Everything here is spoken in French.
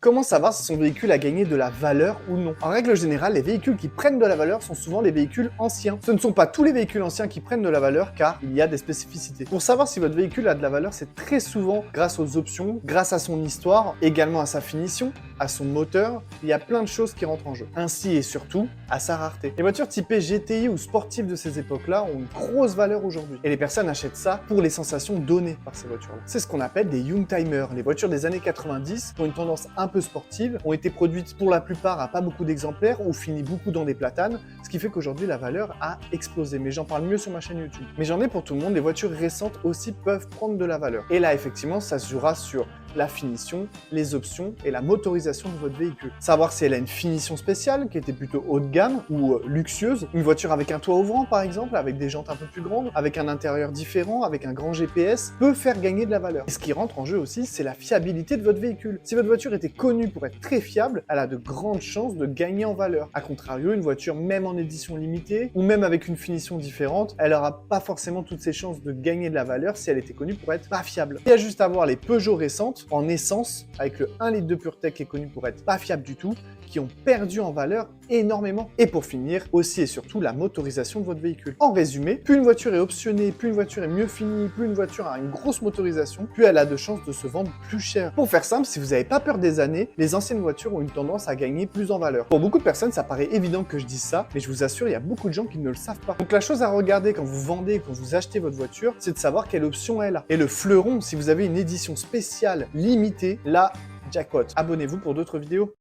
Comment savoir si son véhicule a gagné de la valeur ou non? En règle générale, les véhicules qui prennent de la valeur sont souvent les véhicules anciens. Ce ne sont pas tous les véhicules anciens qui prennent de la valeur car il y a des spécificités. Pour savoir si votre véhicule a de la valeur, c'est très souvent grâce aux options, grâce à son histoire, également à sa finition, à son moteur. Il y a plein de choses qui rentrent en jeu. Ainsi et surtout à sa rareté. Les voitures typées GTI ou sportives de ces époques-là ont une grosse valeur aujourd'hui. Et les personnes achètent ça pour les sensations données par ces voitures-là. C'est ce qu'on appelle des Youngtimers. Les voitures des années 90 ont une tendance un peu sportives, ont été produites pour la plupart à pas beaucoup d'exemplaires ou finit beaucoup dans des platanes, ce qui fait qu'aujourd'hui la valeur a explosé. Mais j'en parle mieux sur ma chaîne YouTube. Mais j'en ai pour tout le monde, les voitures récentes aussi peuvent prendre de la valeur. Et là effectivement ça se jouera sur la finition, les options et la motorisation de votre véhicule. Savoir si elle a une finition spéciale qui était plutôt haut de gamme ou luxueuse, une voiture avec un toit ouvrant par exemple, avec des jantes un peu plus grandes, avec un intérieur différent, avec un grand GPS, peut faire gagner de la valeur. Et ce qui rentre en jeu aussi, c'est la fiabilité de votre véhicule. Si votre voiture était connue pour être très fiable, elle a de grandes chances de gagner en valeur. A contrario, une voiture même en édition limitée, ou même avec une finition différente, elle n'aura pas forcément toutes ses chances de gagner de la valeur si elle était connue pour être pas fiable. Il y a juste à voir les Peugeot récentes, en essence, avec le 1 litre de PureTech qui est connu pour être pas fiable du tout, qui ont perdu en valeur énormément. Et pour finir, aussi et surtout la motorisation de votre véhicule. En résumé, plus une voiture est optionnée, plus une voiture est mieux finie, plus une voiture a une grosse motorisation, plus elle a de chances de se vendre plus cher. Pour faire simple, si vous n'avez pas peur des années, les anciennes voitures ont une tendance à gagner plus en valeur. Pour beaucoup de personnes, ça paraît évident que je dise ça, mais je vous assure, il y a beaucoup de gens qui ne le savent pas. Donc la chose à regarder quand vous vendez, quand vous achetez votre voiture, c'est de savoir quelle option elle a. Et le fleuron, si vous avez une édition spéciale limitée, là, jackpot. Abonnez-vous pour d'autres vidéos.